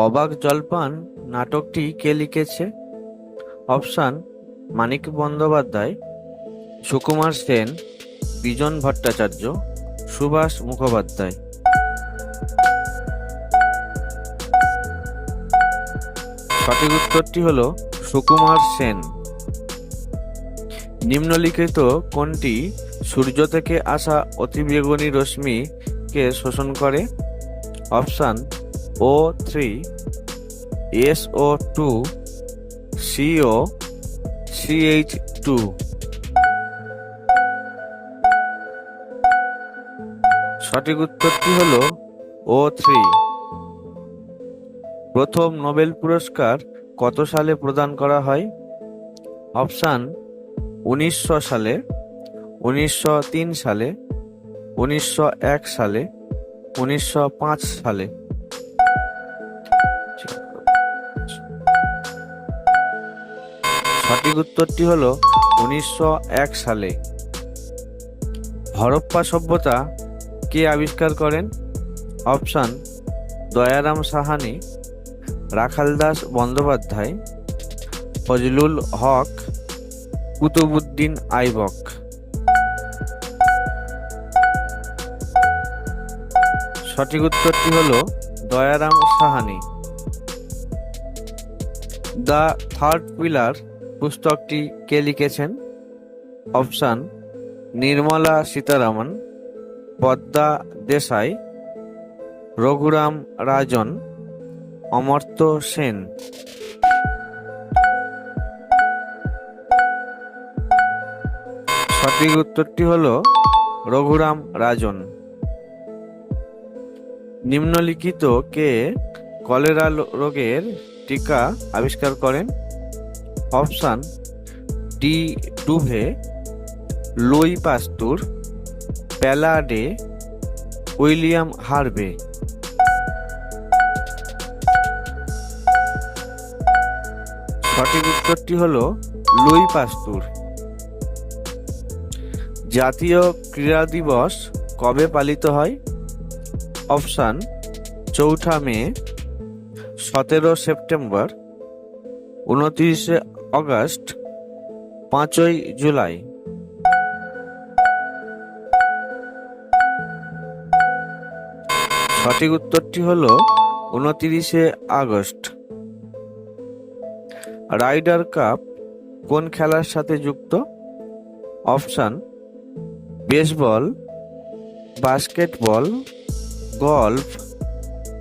অবাক জলপান নাটকটি কে লিখেছে? অপশান: মানিক বন্দ্যোপাধ্যায়, সুকুমার সেন, বিজন ভট্টাচার্য, সুভাষ মুখোপাধ্যায়। সঠিক উত্তরটি হল সুকুমার সেন। নিম্নলিখিত কোনটি সূর্য থেকে আসা অতিবেগুনি রশ্মিকে শোষণ করে? Option: O3, SO2, CO, CH2। সঠিক উত্তরটি হল O3। প্রথম নোবেল পুরস্কার কত সালে প্রদান করা হয়? অপশান: 1900 সালে, 1903 সালে, 1901 সালে, 1905 সালে। সঠিক উত্তরটি হল 1901 সালে। হরপ্পা সভ্যতা কে আবিষ্কার করেন? অপশান: দয়ারাম সাহানি, রাখালদাস বন্দ্যোপাধ্যায়, ফজলুল হক, কুতুবউদ্দিন আইবক। সঠিক উত্তরটি হল Dayaram Sahni. The third pillar পুস্তকটি কে লিখেছেন? অপশান: নির্মলা সীতারামন, পদ্মা দেশাই, রঘুরাম রাজন, অমর্ত্য সেন। সঠিক উত্তরটি হল রঘুরাম রাজন। নিম্নলিখিত কে কলেরা রোগের টিকা আবিষ্কার করেন? Option: de Duve, Louis Pasteur, Palade, William Harvey. সঠিক উত্তরটি হল লুই পাস্তুর। জাতীয় ক্রীড়া দিবস কবে পালিত হয়? অপশান: 4 মে, 17 সেপ্টেম্বর, 29 আগস্ট, 5 জুলাই। সঠিক উত্তরটি হল 29 আগস্ট। রাইডার কাপ কোন খেলার সাথে যুক্ত? Option: baseball, basketball, golf,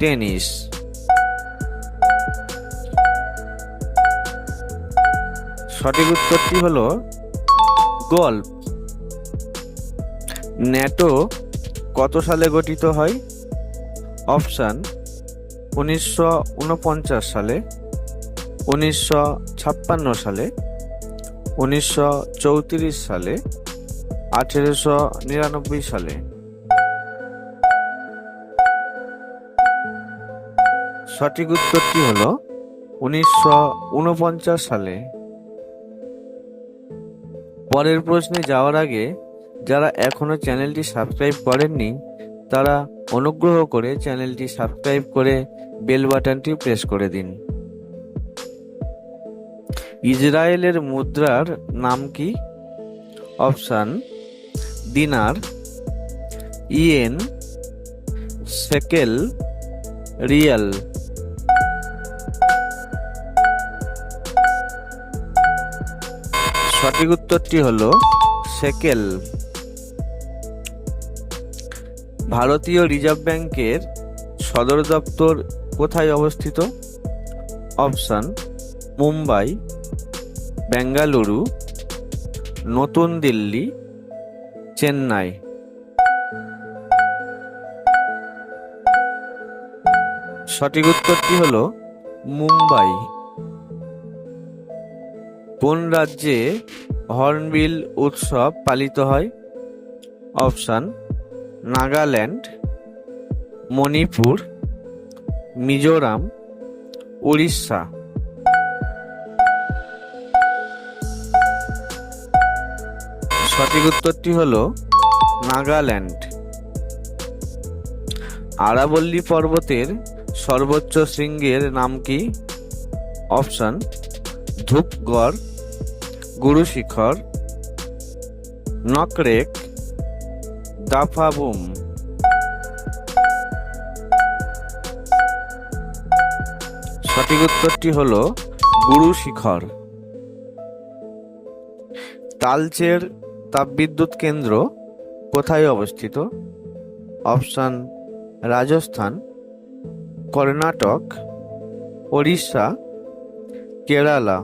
tennis. সঠিক উত্তরটি হল গল্ফ। ন্যাটো কত সালে গঠিত হয়? অপশান: 1949 সালে, 1956 সালে, 1934 সালে, 1899 সালে। সঠিক উত্তরটি হল 1949 সালে। পরের প্রশ্নে যাওয়ার আগে যারা এখনো চ্যানেলটি সাবস্ক্রাইব করেননি তারা অনুগ্রহ করে চ্যানেলটি সাবস্ক্রাইব করে বেল বাটনটি প্রেস করে দিন। ইসরায়েলের মুদ্রার নাম কি? অপশান: দিনার, ইয়েন, শেকেল, রিয়াল। সঠিক উত্তরটি হল শেকেল। ভারতীয় রিজার্ভ ব্যাংকের সদর দপ্তর কোথায় অবস্থিত? অপশান: মুম্বাই, বেঙ্গালুরু, নতুন দিল্লি, চেন্নাই। সঠিক উত্তরটি হল মুম্বাই। কোন রাজ্যে হর্নবিল উৎসব পালিত হয়? অপশান: নাগাল্যান্ড, মণিপুর, মিজোরাম, উড়িষ্যা। সঠিক উত্তরটি হল নাগাল্যান্ড। আরাবল্লী পর্বতের সর্বোচ্চ শৃঙ্গের নাম কি? অপশন: ধূপগড়, গুরু শিখর, নকরেক, দাফাবুম। সঠিক উত্তরটি হলো গুরু শিখর। তালচের তাপবিদ্যুৎ কেন্দ্র কোথায় অবস্থিত? অপশন: রাজস্থান, কর্ণাটক, ওড়িশা, কেরালা।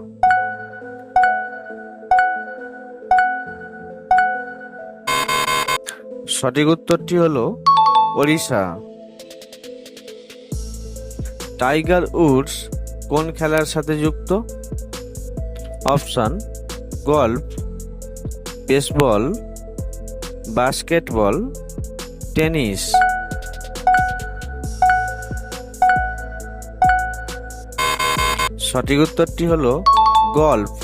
সঠিক উত্তরটি হলো ওড়িশা। টাইগার উডস কোন খেলার সাথে যুক্ত? Option: golf, baseball, basketball, tennis. সঠিক উত্তরটি হলো গল্ফ।